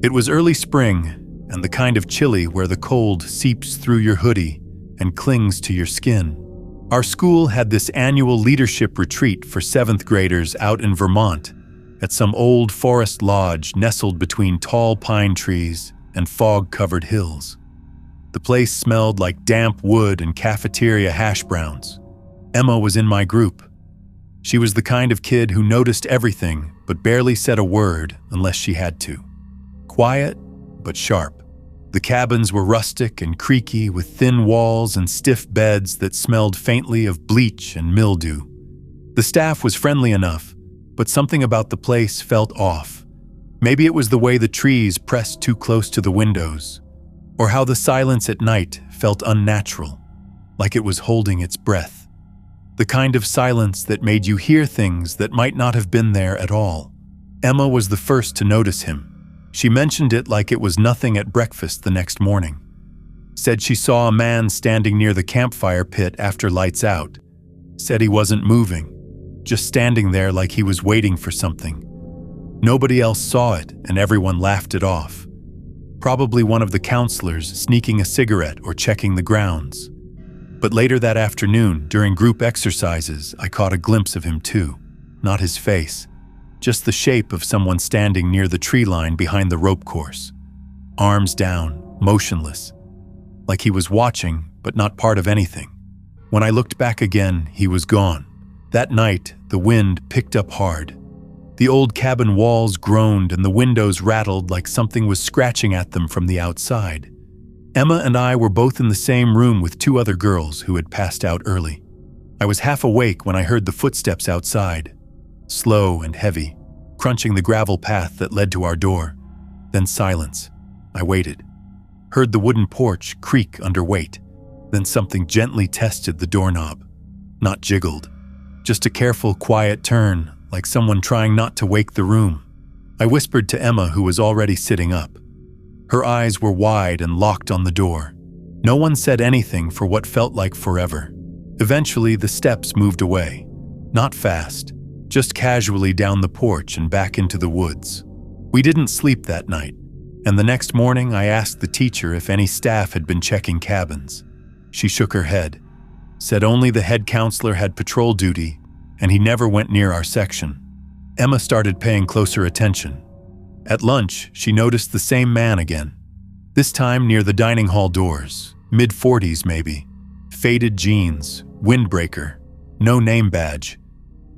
It was early spring, and the kind of chilly where the cold seeps through your hoodie and clings to your skin. Our school had this annual leadership retreat for 7th graders out in Vermont, at some old forest lodge nestled between tall pine trees and fog-covered hills. The place smelled like damp wood and cafeteria hash browns. Emma was in my group. She was the kind of kid who noticed everything but barely said a word unless she had to. Quiet, but sharp. The cabins were rustic and creaky with thin walls and stiff beds that smelled faintly of bleach and mildew. The staff was friendly enough, but something about the place felt off. Maybe it was the way the trees pressed too close to the windows, or how the silence at night felt unnatural, like it was holding its breath. The kind of silence that made you hear things that might not have been there at all. Emma was the first to notice him. She mentioned it like it was nothing at breakfast the next morning. Said she saw a man standing near the campfire pit after lights out. Said he wasn't moving, just standing there like he was waiting for something. Nobody else saw it, and everyone laughed it off. Probably one of the counselors sneaking a cigarette or checking the grounds. But later that afternoon, during group exercises, I caught a glimpse of him too. Not his face, just the shape of someone standing near the tree line behind the rope course. Arms down, motionless, like he was watching but not part of anything. When I looked back again, he was gone. That night, the wind picked up hard. The old cabin walls groaned and the windows rattled like something was scratching at them from the outside. Emma and I were both in the same room with 2 other girls who had passed out early. I was half awake when I heard the footsteps outside, slow and heavy, crunching the gravel path that led to our door. Then silence. I waited. Heard the wooden porch creak under weight. Then something gently tested the doorknob. Not jiggled. Just a careful, quiet turn, like someone trying not to wake the room. I whispered to Emma, who was already sitting up. Her eyes were wide and locked on the door. No one said anything for what felt like forever. Eventually, the steps moved away. Not fast, just casually down the porch and back into the woods. We didn't sleep that night, and the next morning I asked the teacher if any staff had been checking cabins. She shook her head, said only the head counselor had patrol duty, and he never went near our section. Emma started paying closer attention. At lunch, she noticed the same man again, this time near the dining hall doors, mid-40s maybe, faded jeans, windbreaker, no name badge.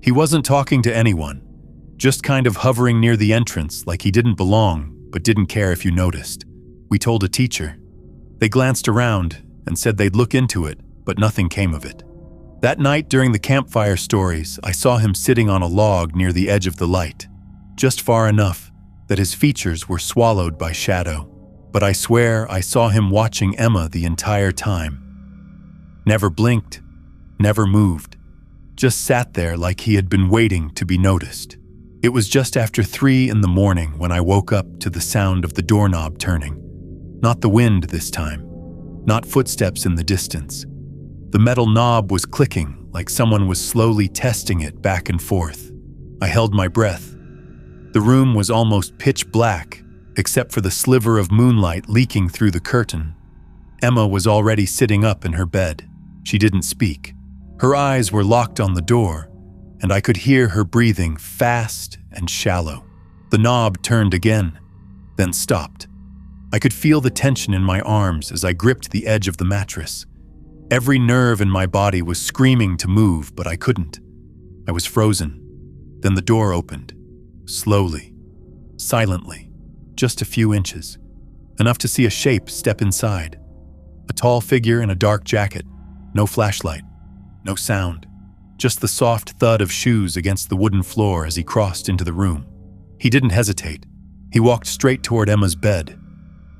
He wasn't talking to anyone, just kind of hovering near the entrance like he didn't belong but didn't care if you noticed. We told a teacher. They glanced around and said they'd look into it, but nothing came of it. That night during the campfire stories, I saw him sitting on a log near the edge of the light, just far enough that his features were swallowed by shadow. But I swear I saw him watching Emma the entire time. Never blinked, never moved, just sat there like he had been waiting to be noticed. It was just after 3 in the morning when I woke up to the sound of the doorknob turning. Not the wind this time, not footsteps in the distance. The metal knob was clicking like someone was slowly testing it back and forth. I held my breath. The room was almost pitch black, except for the sliver of moonlight leaking through the curtain. Emma was already sitting up in her bed. She didn't speak. Her eyes were locked on the door, and I could hear her breathing fast and shallow. The knob turned again, then stopped. I could feel the tension in my arms as I gripped the edge of the mattress. Every nerve in my body was screaming to move, but I couldn't. I was frozen. Then the door opened. Slowly, silently, just a few inches, enough to see a shape step inside. A tall figure in a dark jacket, no flashlight, no sound, just the soft thud of shoes against the wooden floor as he crossed into the room. He didn't hesitate. He walked straight toward Emma's bed.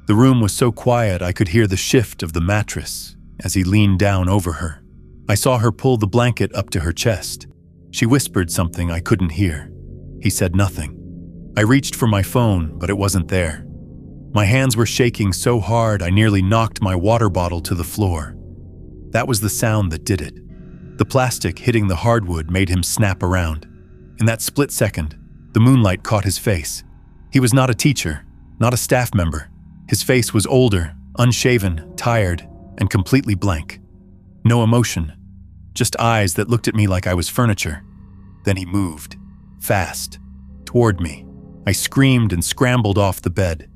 The room was so quiet I could hear the shift of the mattress as he leaned down over her. I saw her pull the blanket up to her chest. She whispered something I couldn't hear. He said nothing. I reached for my phone, but it wasn't there. My hands were shaking so hard I nearly knocked my water bottle to the floor. That was the sound that did it. The plastic hitting the hardwood made him snap around. In that split second, the moonlight caught his face. He was not a teacher, not a staff member. His face was older, unshaven, tired, and completely blank. No emotion, just eyes that looked at me like I was furniture. Then he moved, fast, toward me. I screamed and scrambled off the bed.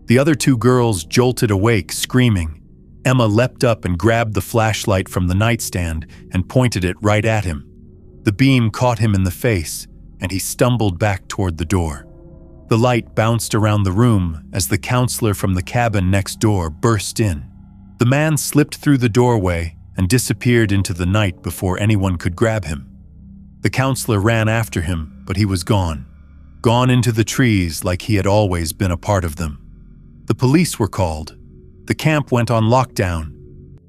The other two girls jolted awake, screaming. Emma leapt up and grabbed the flashlight from the nightstand and pointed it right at him. The beam caught him in the face, and he stumbled back toward the door. The light bounced around the room as the counselor from the cabin next door burst in. The man slipped through the doorway and disappeared into the night before anyone could grab him. The counselor ran after him, but he was gone. Gone into the trees like he had always been a part of them. The police were called. The camp went on lockdown.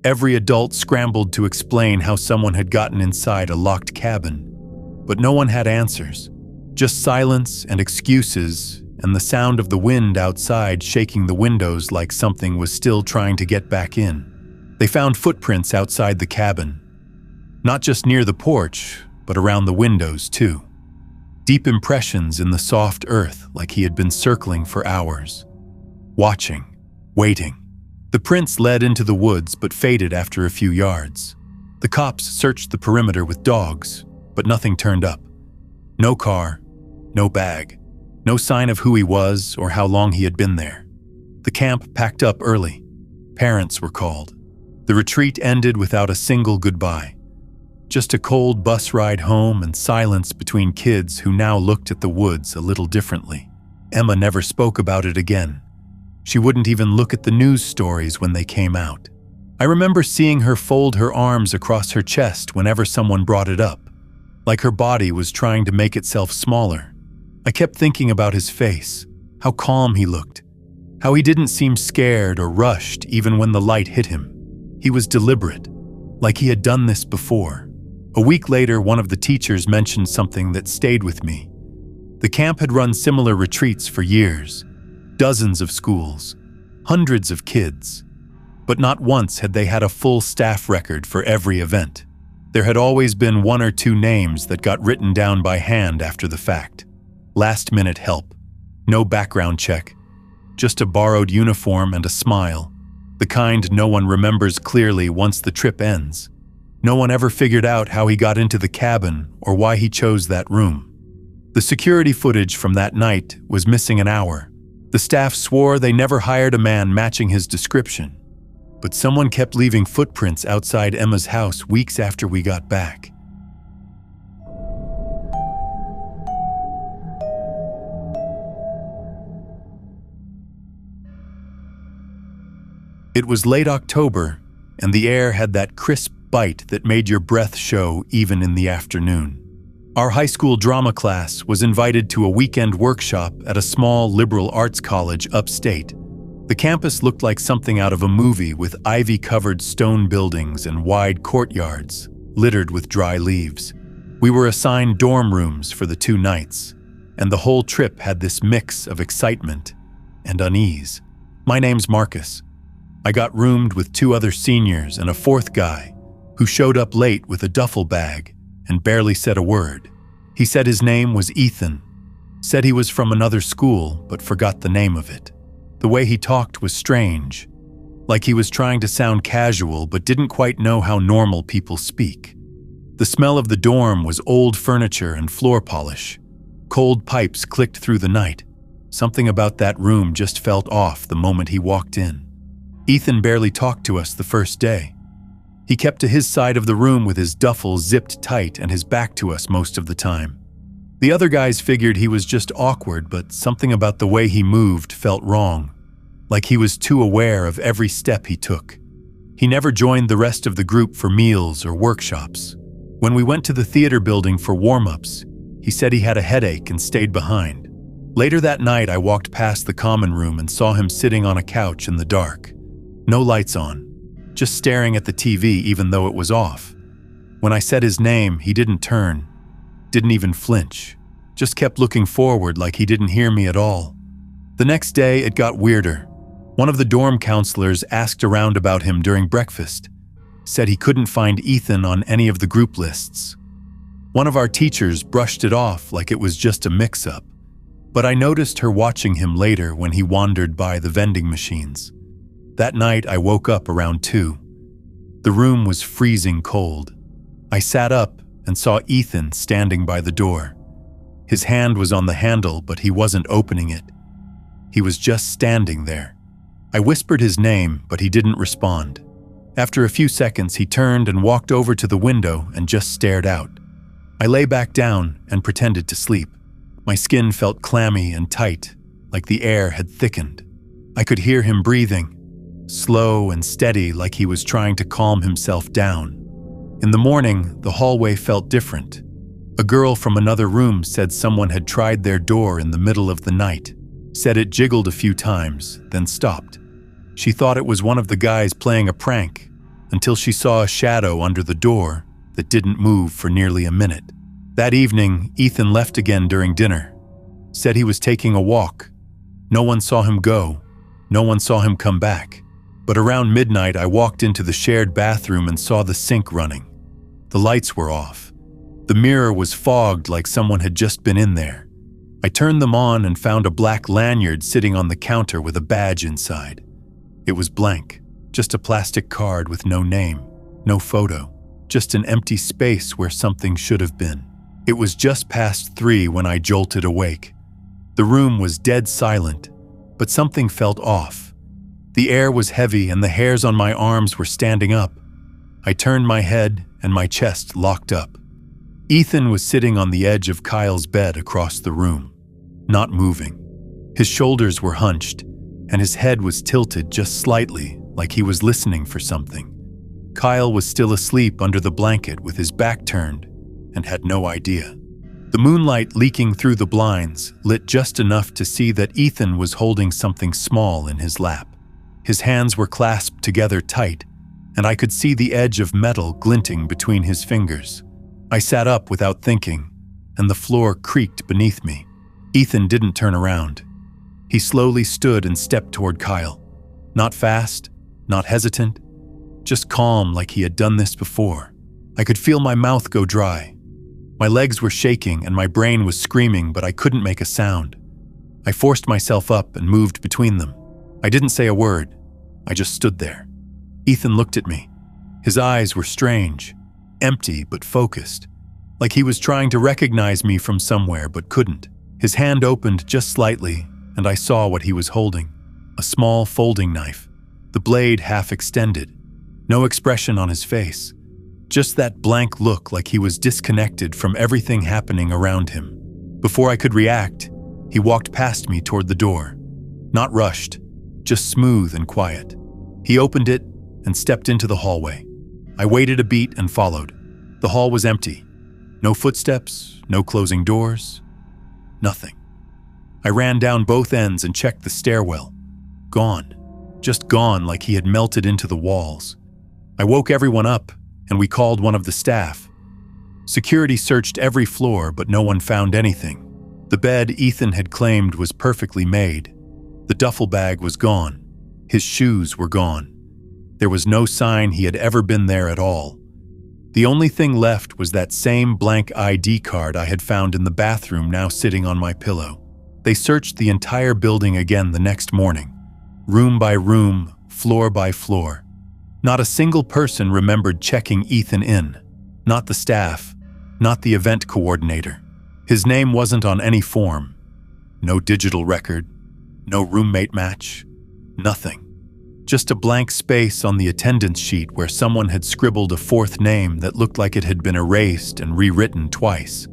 Every adult scrambled to explain how someone had gotten inside a locked cabin. But no one had answers. Just silence and excuses and the sound of the wind outside shaking the windows like something was still trying to get back in. They found footprints outside the cabin. Not just near the porch, but around the windows too. Deep impressions in the soft earth like he had been circling for hours. Watching, waiting. The prints led into the woods but faded after a few yards. The cops searched the perimeter with dogs, but nothing turned up. No car, no bag, no sign of who he was or how long he had been there. The camp packed up early. Parents were called. The retreat ended without a single goodbye. Just a cold bus ride home and silence between kids who now looked at the woods a little differently. Emma never spoke about it again. She wouldn't even look at the news stories when they came out. I remember seeing her fold her arms across her chest whenever someone brought it up, like her body was trying to make itself smaller. I kept thinking about his face, how calm he looked, how he didn't seem scared or rushed even when the light hit him. He was deliberate, like he had done this before. A week later, one of the teachers mentioned something that stayed with me. The camp had run similar retreats for years. Dozens of schools, hundreds of kids. But not once had they had a full staff record for every event. There had always been one or two names that got written down by hand after the fact. Last-minute help. No background check. Just a borrowed uniform and a smile. The kind no one remembers clearly once the trip ends. No one ever figured out how he got into the cabin or why he chose that room. The security footage from that night was missing an hour. The staff swore they never hired a man matching his description, but someone kept leaving footprints outside Emma's house weeks after we got back. It was late October, and the air had that crisp bite that made your breath show even in the afternoon. Our high school drama class was invited to a weekend workshop at a small liberal arts college upstate. The campus looked like something out of a movie with ivy-covered stone buildings and wide courtyards, littered with dry leaves. We were assigned dorm rooms for the 2 nights, and the whole trip had this mix of excitement and unease. My name's Marcus. I got roomed with 2 other seniors and a 4th guy who showed up late with a duffel bag and barely said a word. He said his name was Ethan, said he was from another school but forgot the name of it. The way he talked was strange, like he was trying to sound casual but didn't quite know how normal people speak. The smell of the dorm was old furniture and floor polish. Cold pipes clicked through the night. Something about that room just felt off the moment he walked in. Ethan barely talked to us the first day. He kept to his side of the room with his duffel zipped tight and his back to us most of the time. The other guys figured he was just awkward, but something about the way he moved felt wrong, like he was too aware of every step he took. He never joined the rest of the group for meals or workshops. When we went to the theater building for warm-ups, he said he had a headache and stayed behind. Later that night, I walked past the common room and saw him sitting on a couch in the dark. No lights on. Just staring at the TV even though it was off. When I said his name, he didn't turn, didn't even flinch, just kept looking forward like he didn't hear me at all. The next day, it got weirder. One of the dorm counselors asked around about him during breakfast, said he couldn't find Ethan on any of the group lists. One of our teachers brushed it off like it was just a mix-up, but I noticed her watching him later when he wandered by the vending machines. That night, I woke up around 2. The room was freezing cold. I sat up and saw Ethan standing by the door. His hand was on the handle, but he wasn't opening it. He was just standing there. I whispered his name, but he didn't respond. After a few seconds, he turned and walked over to the window and just stared out. I lay back down and pretended to sleep. My skin felt clammy and tight, like the air had thickened. I could hear him breathing, slow and steady, like he was trying to calm himself down. In the morning, the hallway felt different. A girl from another room said someone had tried their door in the middle of the night, said it jiggled a few times, then stopped. She thought it was one of the guys playing a prank, until she saw a shadow under the door that didn't move for nearly a minute. That evening, Ethan left again during dinner, said he was taking a walk. No one saw him go, no one saw him come back. But around midnight, I walked into the shared bathroom and saw the sink running. The lights were off. The mirror was fogged like someone had just been in there. I turned them on and found a black lanyard sitting on the counter with a badge inside. It was blank, just a plastic card with no name, no photo, just an empty space where something should have been. It was just past 3 when I jolted awake. The room was dead silent, but something felt off. The air was heavy and the hairs on my arms were standing up. I turned my head and my chest locked up. Ethan was sitting on the edge of Kyle's bed across the room, not moving. His shoulders were hunched, and his head was tilted just slightly, like he was listening for something. Kyle was still asleep under the blanket with his back turned and had no idea. The moonlight leaking through the blinds lit just enough to see that Ethan was holding something small in his lap. His hands were clasped together tight, and I could see the edge of metal glinting between his fingers. I sat up without thinking, and the floor creaked beneath me. Ethan didn't turn around. He slowly stood and stepped toward Kyle. Not fast, not hesitant, just calm like he had done this before. I could feel my mouth go dry. My legs were shaking and my brain was screaming, but I couldn't make a sound. I forced myself up and moved between them. I didn't say a word. I just stood there. Ethan looked at me. His eyes were strange, empty but focused, like he was trying to recognize me from somewhere but couldn't. His hand opened just slightly, and I saw what he was holding. A small folding knife, the blade half extended. No expression on his face, just that blank look like he was disconnected from everything happening around him. Before I could react, he walked past me toward the door. Not rushed, just smooth and quiet. He opened it and stepped into the hallway. I waited a beat and followed. The hall was empty. No footsteps, no closing doors, nothing. I ran down both ends and checked the stairwell. Gone. Just gone, like he had melted into the walls. I woke everyone up, and we called one of the staff. Security searched every floor, but no one found anything. The bed Ethan had claimed was perfectly made. The duffel bag was gone. His shoes were gone. There was no sign he had ever been there at all. The only thing left was that same blank ID card I had found in the bathroom, now sitting on my pillow. They searched the entire building again the next morning, room by room, floor by floor. Not a single person remembered checking Ethan in. Not the staff, not the event coordinator. His name wasn't on any form. No digital record, no roommate match, nothing. Just a blank space on the attendance sheet where someone had scribbled a fourth name that looked like it had been erased and rewritten twice.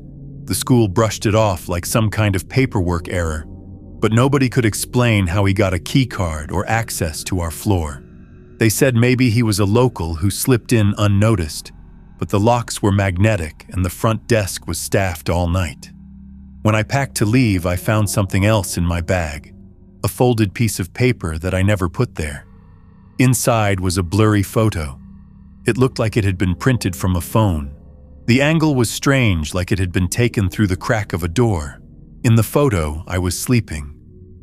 The school brushed it off like some kind of paperwork error, but nobody could explain how he got a key card or access to our floor. They said maybe he was a local who slipped in unnoticed, but the locks were magnetic and the front desk was staffed all night. When I packed to leave, I found something else in my bag, a folded piece of paper that I never put there. Inside was a blurry photo. It looked like it had been printed from a phone. The angle was strange, like it had been taken through the crack of a door. In the photo, I was sleeping.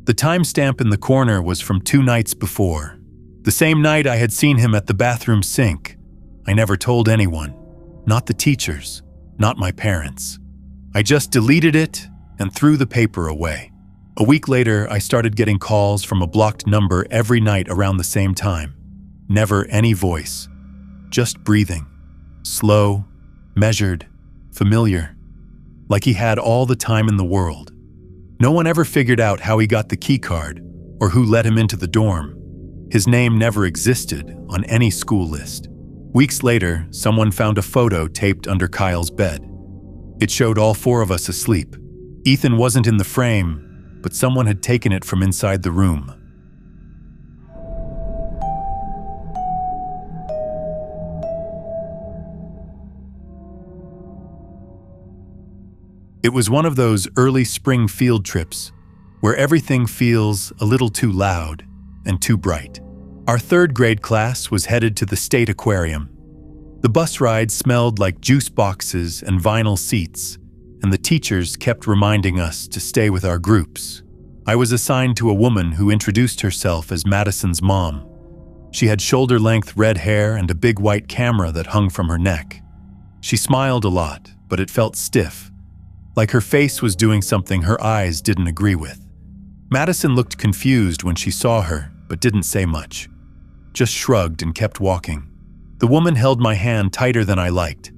The timestamp in the corner was from 2 nights before. The same night I had seen him at the bathroom sink. I never told anyone. Not the teachers, not my parents. I just deleted it and threw the paper away. A week later, I started getting calls from a blocked number every night around the same time. Never any voice, just breathing. Slow, measured, familiar, like he had all the time in the world. No one ever figured out how he got the key card or who let him into the dorm. His name never existed on any school list. Weeks later, someone found a photo taped under Kyle's bed. It showed all four of us asleep. Ethan wasn't in the frame, but someone had taken it from inside the room. It was one of those early spring field trips where everything feels a little too loud and too bright. Our third grade class was headed to the state aquarium. The bus ride smelled like juice boxes and vinyl seats, and the teachers kept reminding us to stay with our groups. I was assigned to a woman who introduced herself as Madison's mom. She had shoulder-length red hair and a big white camera that hung from her neck. She smiled a lot, but it felt stiff, like her face was doing something her eyes didn't agree with. Madison looked confused when she saw her, but didn't say much. Just shrugged and kept walking. The woman held my hand tighter than I liked.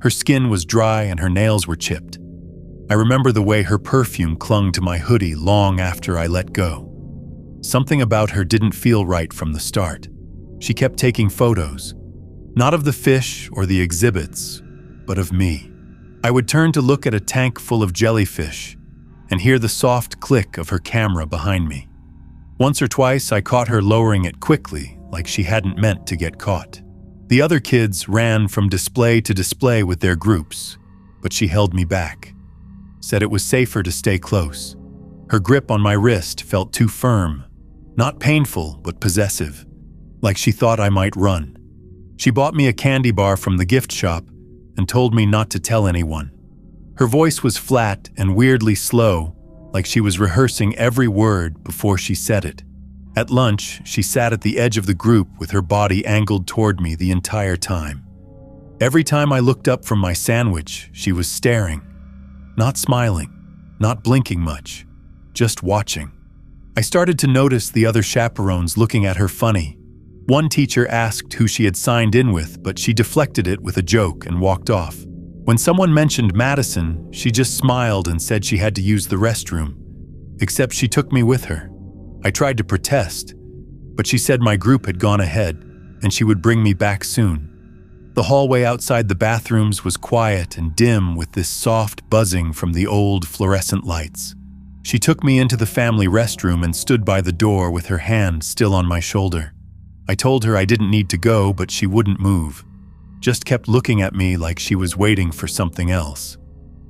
Her skin was dry and her nails were chipped. I remember the way her perfume clung to my hoodie long after I let go. Something about her didn't feel right from the start. She kept taking photos, not of the fish or the exhibits, but of me. I would turn to look at a tank full of jellyfish and hear the soft click of her camera behind me. Once or twice, I caught her lowering it quickly, like she hadn't meant to get caught. The other kids ran from display to display with their groups, but she held me back, said it was safer to stay close. Her grip on my wrist felt too firm, not painful, but possessive, like she thought I might run. She bought me a candy bar from the gift shop and told me not to tell anyone. Her voice was flat and weirdly slow, like she was rehearsing every word before she said it. At lunch, she sat at the edge of the group with her body angled toward me the entire time. Every time I looked up from my sandwich, she was staring, not smiling, not blinking much, just watching. I started to notice the other chaperones looking at her funny. One teacher asked who she had signed in with, but she deflected it with a joke and walked off. When someone mentioned Madison, she just smiled and said she had to use the restroom, except she took me with her. I tried to protest, but she said my group had gone ahead and she would bring me back soon. The hallway outside the bathrooms was quiet and dim with this soft buzzing from the old fluorescent lights. She took me into the family restroom and stood by the door with her hand still on my shoulder. I told her I didn't need to go, but she wouldn't move, just kept looking at me like she was waiting for something else.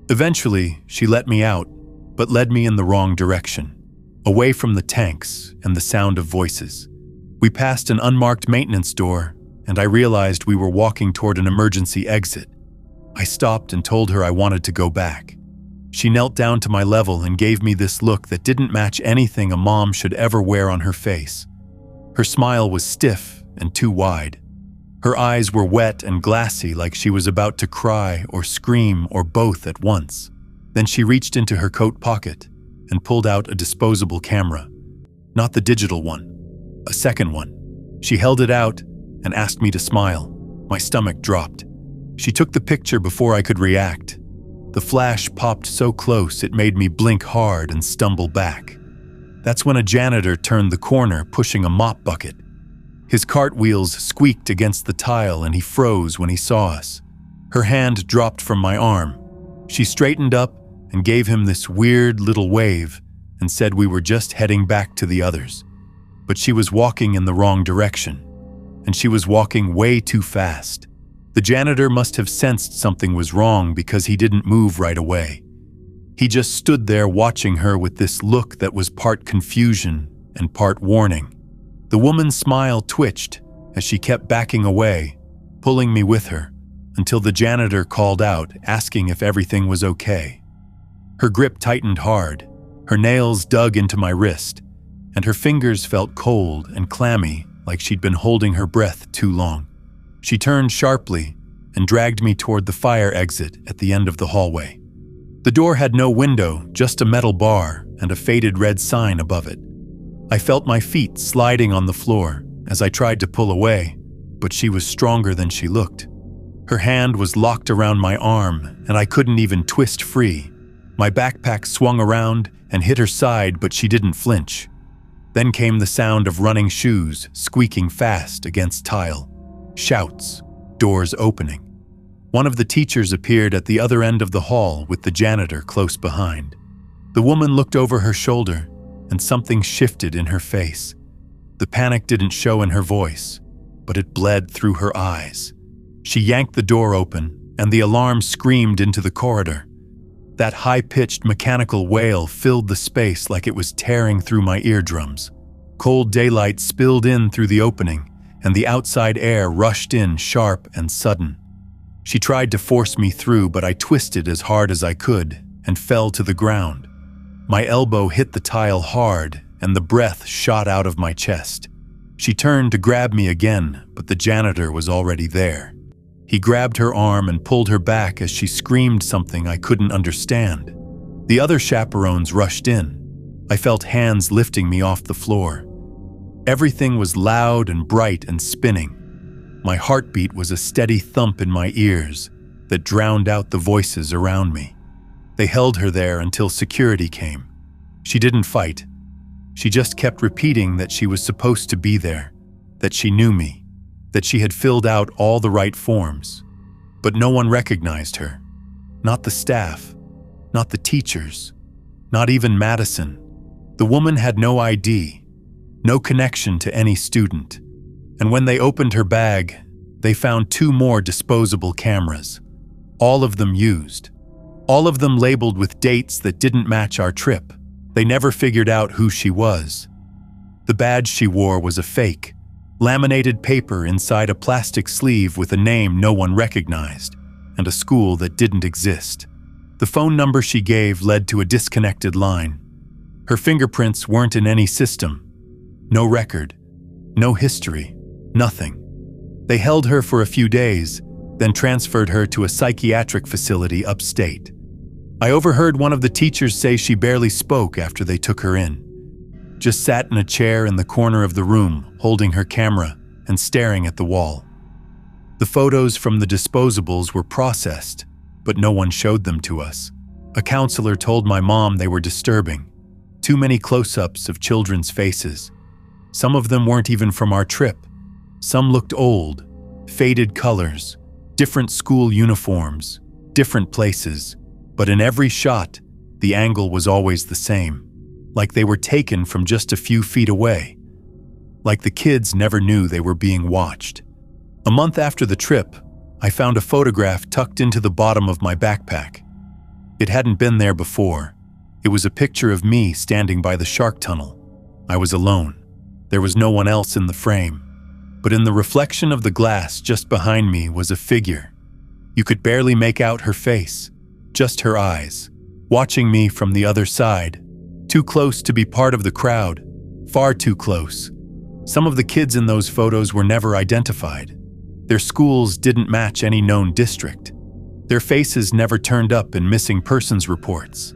Eventually, she let me out, but led me in the wrong direction, away from the tanks and the sound of voices. We passed an unmarked maintenance door, and I realized we were walking toward an emergency exit. I stopped and told her I wanted to go back. She knelt down to my level and gave me this look that didn't match anything a mom should ever wear on her face. Her smile was stiff and too wide. Her eyes were wet and glassy, like she was about to cry or scream or both at once. Then she reached into her coat pocket and pulled out a disposable camera. Not the digital one, a second one. She held it out and asked me to smile. My stomach dropped. She took the picture before I could react. The flash popped so close it made me blink hard and stumble back. That's when a janitor turned the corner, pushing a mop bucket. His cartwheels squeaked against the tile and he froze when he saw us. Her hand dropped from my arm. She straightened up and gave him this weird little wave and said we were just heading back to the others. But she was walking in the wrong direction, and she was walking way too fast. The janitor must have sensed something was wrong because he didn't move right away. He just stood there watching her with this look that was part confusion and part warning. The woman's smile twitched as she kept backing away, pulling me with her, until the janitor called out, asking if everything was okay. Her grip tightened hard, her nails dug into my wrist, and her fingers felt cold and clammy, like she'd been holding her breath too long. She turned sharply and dragged me toward the fire exit at the end of the hallway. The door had no window, just a metal bar and a faded red sign above it. I felt my feet sliding on the floor as I tried to pull away, but she was stronger than she looked. Her hand was locked around my arm, and I couldn't even twist free. My backpack swung around and hit her side, but she didn't flinch. Then came the sound of running shoes squeaking fast against tile. Shouts, doors opening. One of the teachers appeared at the other end of the hall with the janitor close behind. The woman looked over her shoulder, and something shifted in her face. The panic didn't show in her voice, but it bled through her eyes. She yanked the door open, and the alarm screamed into the corridor. That high-pitched mechanical wail filled the space like it was tearing through my eardrums. Cold daylight spilled in through the opening, and the outside air rushed in sharp and sudden. She tried to force me through, but I twisted as hard as I could and fell to the ground. My elbow hit the tile hard, and the breath shot out of my chest. She turned to grab me again, but the janitor was already there. He grabbed her arm and pulled her back as she screamed something I couldn't understand. The other chaperones rushed in. I felt hands lifting me off the floor. Everything was loud and bright and spinning. My heartbeat was a steady thump in my ears that drowned out the voices around me. They held her there until security came. She didn't fight. She just kept repeating that she was supposed to be there, that she knew me, that she had filled out all the right forms. But no one recognized her. Not the staff, not the teachers, not even Madison. The woman had no ID, no connection to any student. And when they opened her bag, they found 2 more disposable cameras, all of them used, all of them labeled with dates that didn't match our trip. They never figured out who she was. The badge she wore was a fake, laminated paper inside a plastic sleeve with a name no one recognized, and a school that didn't exist. The phone number she gave led to a disconnected line. Her fingerprints weren't in any system. No record, no history, nothing. They held her for a few days, then transferred her to a psychiatric facility upstate. I overheard one of the teachers say she barely spoke after they took her in. Just sat in a chair in the corner of the room, holding her camera and staring at the wall. The photos from the disposables were processed, but no one showed them to us. A counselor told my mom they were disturbing. Too many close-ups of children's faces. Some of them weren't even from our trip. Some looked old, faded colors, different school uniforms, different places. But in every shot, the angle was always the same, like they were taken from just a few feet away, like the kids never knew they were being watched. A month after the trip, I found a photograph tucked into the bottom of my backpack. It hadn't been there before. It was a picture of me standing by the shark tunnel. I was alone. There was no one else in the frame. But in the reflection of the glass just behind me was a figure. You could barely make out her face. Just her eyes, watching me from the other side, too close to be part of the crowd, far too close. Some of the kids in those photos were never identified. Their schools didn't match any known district. Their faces never turned up in missing persons reports.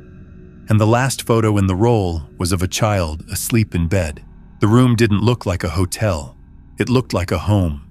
And the last photo in the roll was of a child asleep in bed. The room didn't look like a hotel. It looked like a home.